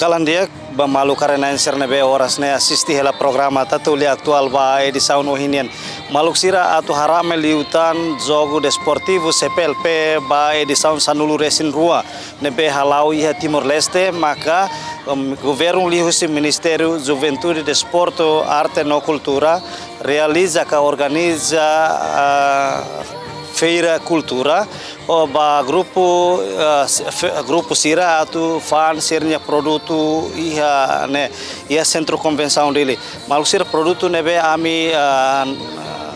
Kalan dia malu karena inserne be horas ne assisti hela programa tatu li aktual ba edição ohinian maluk sira atu harame liutan jogo desportivo CPLP ba edição sanulu resin rua ne be halau ia Timor Leste maka governo lihusi Ministério Juventude Desporto Arte no Cultura realiza ka organiza Feira Cultura ba grupo sira atu fan sirnya produto iha ne ia centro convenção dele maluk sira produto nebe ami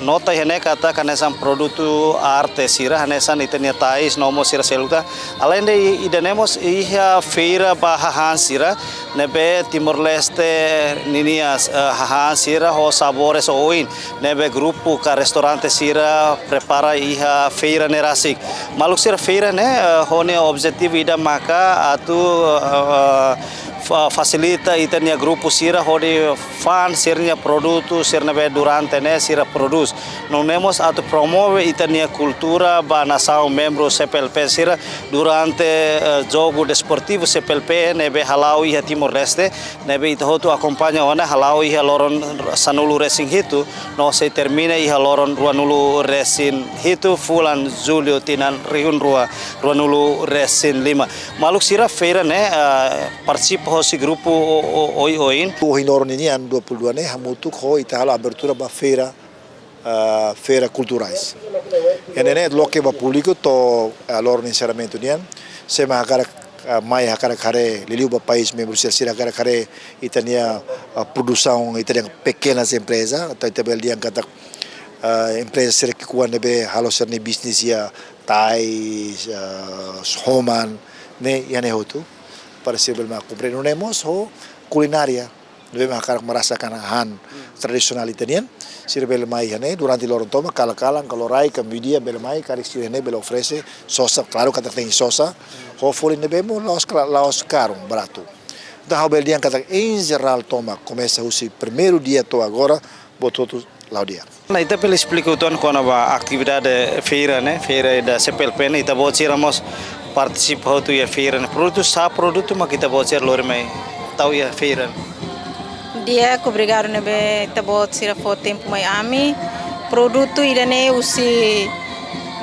nota hene kata kanesan produto arte sira hanesan itenia tais nomo sira seluta além de idanemos iha feira ba hahan sira nebe Timor Leste ninias hahan sira ho sabores oin nebe grupo ka restaurante sira prepara iha feira nerasik maluk sira feira ne hone objetivo ida maka atu facilita itania grupo sira hodi fan sirnya produto sirna be durante ne sira produz non nemos atu promove itania cultura ba nação membro CPLP sira durante jogo desportivo CPLP nebe halau iha Timor Leste nebe itohotu acompanha ona halau iha loron sanulu racing hitu no se termina iha loron ruanulu racing hitu fulan julio tinan riun ruanulu racing 5 maluk sira feira ne participa si grupo oin o hinoron ini an 22 ne hamutuk ho itala abertura ba feira culturais ene lo que va público to lor sinceramente nian se ma cara mai cara care liliu ba país membro sira cara care itania produção itania pequenas empresas atau tabel dia kata empresa sira que kuan be halo serni bisnis ya tais homan ne yane hotu para sibel ma compreendemos ho culinaria deve makar merasakan han tradisional italian sirbel mai hane durante loro toma kala-kalang kalorai media bel mai karik sirene bel ofrece sosa claro kata tem sosa ho folin nebemo laos caro barato da bel dia kata em geral toma começa o primeiro dia to agora botou lá dia. Na ita pela explica uton kona ba atividade feira né feira da CPLP ne ita bociramos participa tu ya feira produto ma kita bocir lor mai tau ya feira dia obrigado nebe ita bocira fo tempo mai ami produto idane usi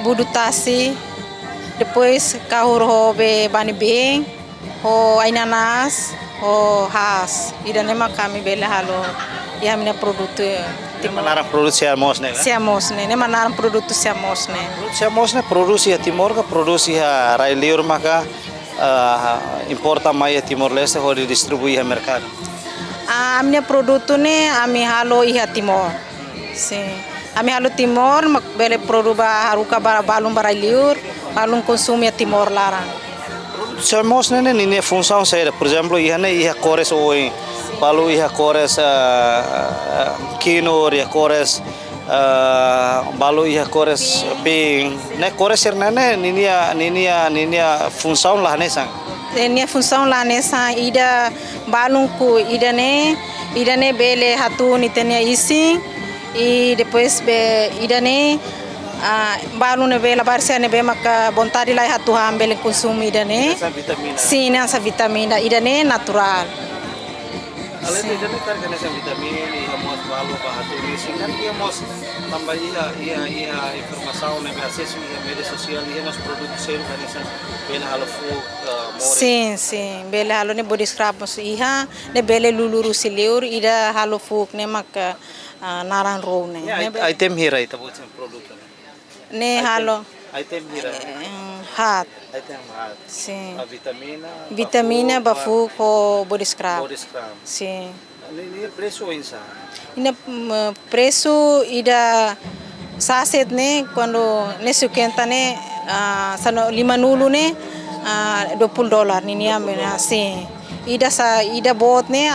budutasi depois kahur ho be bani beng ho ainanas ho has idane ma kami bela halo ya mina produto Manaram produto siamos ne manaram produto siamos ne produce ya Timor ka produce ya railiur maka importa mai Timor Leste ho distribui ya mercado amne produto ne ami halo iha Timor sim ami halo Timor mak bele produba haruka balum railiur balum consumo ya Timor larang siamos ne ni função sai por exemplo iha ne iha cores oi balu iha cores kino iha cores balu iha cores ping ne cores sernane ninia função lah ne sang nia função lah ne sang ida balungku idane bele hatu nitenia isi e depois be idane balu ne bela barsia ne be maka bontadi lai hatu hambele consumo idane sim essa vitamina idane natural. Além de ter essa vitamina e hamos balu bahatu isi kan dia mos tambah ia informação ne acesso e mídia social e nos produtos sel kan essa bela halo food sim bela halo ne body scrub mos iha ne bele luluru sileur ida halo food ne maka naran ro ne item hira ita buat produto ne halo item hira hat item hat sim vitamina bafu ko body scrub sim ini preço insa ina preço ida saset ne quando nesse quenta ne sano 5 nulu ne $20 nini amena sim ida bot ne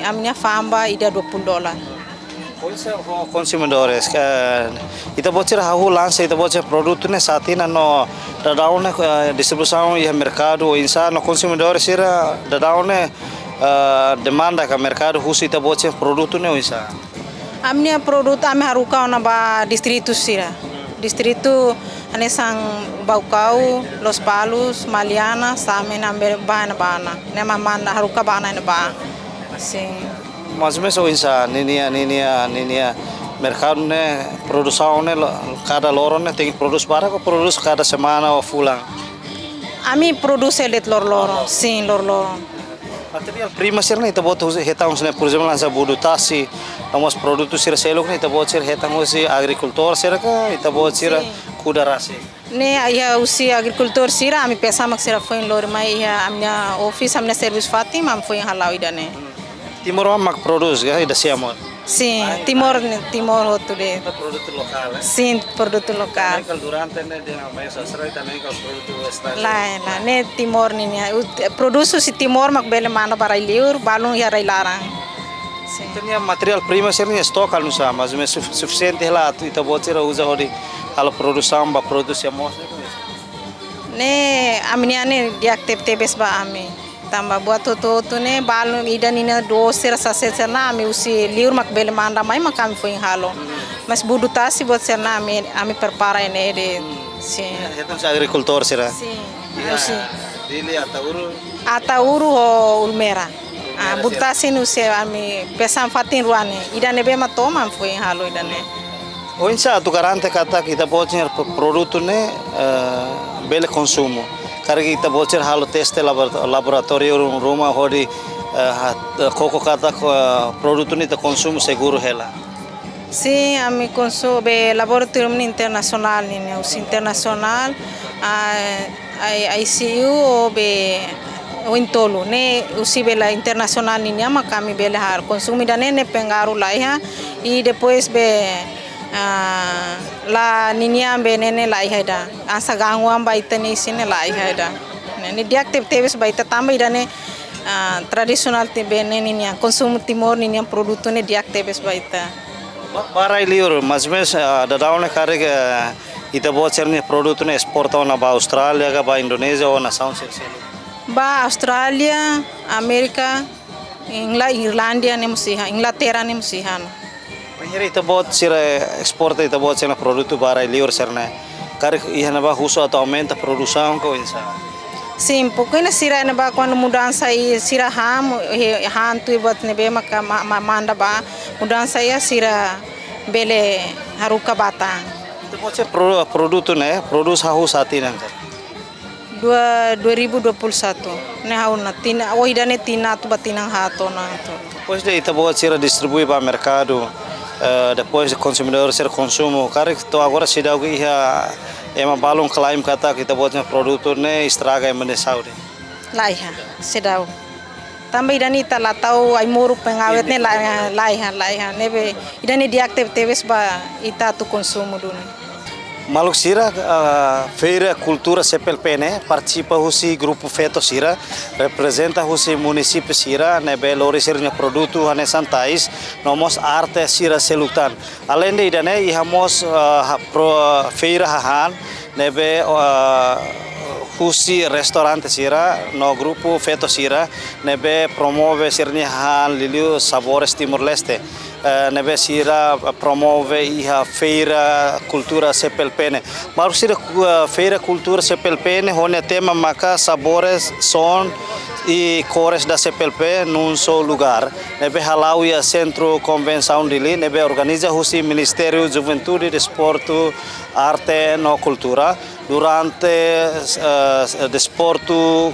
amnya famba ida $20 consumidores ita bocor hahu lança ita bocor produto ne satina no dadau ne distribuição e mercado insa no consumidores ira dadau ne demanda ka mercado husi ita bocor produto ne insa amnia produto ame haruka ona ba distritos sira distrito anesang Baucau, Los Palos, Maliana, Same nambe bana, nema manda haruka bana ba. Sim. Mais ou menos insa ninia mercado né produção né cada loro né tem que produz para que produz cada semana ou fulan. Ami produce let lor, sim lor. Material prima sir né ita bota hetang né por exemplo lança budutasi nós produtos sir selok né ita bota sir hetang usi agricultor sir ka ita bota sir kudarasi. Ne ia usi agricultor sira ami pesa mak sira foi lor mai ia amnya office amnya service fatim am foi halau idane. Timor mak produz ya ida siamo. Sim, Timor hotude. Produto lokal. Sim, produto lokal. Kalau durante né de mai sasra também kalau produto extra. La ne Timor ni produzo si Timor mak bele mana para liur balung ya larang. Sim. Tenia material prima sir né stock anu sa mas me suficiente lá tu ita botira usa hodi kalau produção ba produce amos ne amnia ne diak tebes ba ami. Tamba buat tu ne balung idan ina doser sase na ami usi liur mak bele manda mai mak kami foi halo. Mas budutasi buat serna ami prepara ene de. Sim. Então se agricultor será. Sim. Usi. Dili atauru. Atauru ho ulmera. Budutasi nu se ami pesam fatin ruane. Idan ebe ma toma foi halo idan ne. O insa tu garante kata kita botcher produto ne bele consumo. Karena kita bocor halo teste laboratorium rumah hodi koko kata produto ni ta consumo seguro hela. Sim, ami consumo be laboratorium internacional ni us internacional ICU o be o intolo ne usi bela internacional ni ama kami bela har consumo dane ne pengaruh laiha e depois be la ninia benene lai haida asa gangwam baita ni sine lai haida ne diak tebes baita tamba idane tradisional te benene ninia consumo Timor ninia produto ne diak tebes baita para liur mas mes da daune kare ke ita bocer ne produto ne exporta na ba Australia ga ba Indonesia ou na Sound ba Australia Amerika Irlandia ne musiha Inglaterra ne musiha. Penhiri ita bot sira exporta ita bot sira produto para liur serna. Kar ihana ba huso atau aumenta produção ko insa. Sim, pokoknya sira na ba quando mudança e sira ham tu bot ne be maka manda ba mudança ya sira bele haruka batang. Ita bot sira produto ne produz haus hati nang. 2021 ne hauna tina o idane tina tu batinang hato na to. Depois de ita bot sira distribui para mercado. Depois o consumidor ser consumo, cara que agora se dá o que é uma balão claim kata kita buatnya produto ne estraga em saúde. Laiha, se dá. Também idani ta latau ai moru pengawet ne laiha nebe idani diak tebes ba ita tu consumo dun. Maluk Sira, Feira Cultura CPLP né, participa husi grupo Feto Sira, representa husi município Sira, nebe lori sirnya produto hane santais, nomos arte Sira selutan. Além de idane ihamos feira hahan, nebe husi restaurante Sira, no grupo Feto Sira, nebe promove sirnya hahan liliu sabores Timor-Leste. Nebe Sira promove a Feira Cultura CPLP. Mas Sira Feira Cultura CPLP hone tema maka sabores, som e cores da CPLP num só lugar. Nebe halau ia Centro Convenção dele, nebe organiza o Ministério Juventude, Desporto, Arte no Cultura durante desporto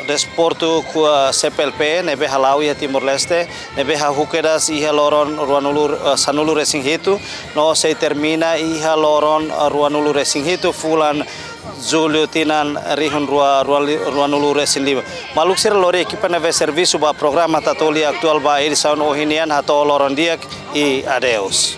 desporto CPLP nebe halau ia Timor-Leste nebe hahukedas iha loron ruanulu sanulu racing hitu no se termina iha loron ruanulu racing hitu fulan Julio tinan rihun ruanulu racing lima maluk sir lori equipa nebe serviço ba programa tatoli aktual ba edição ohinian hato loron diak e adeus.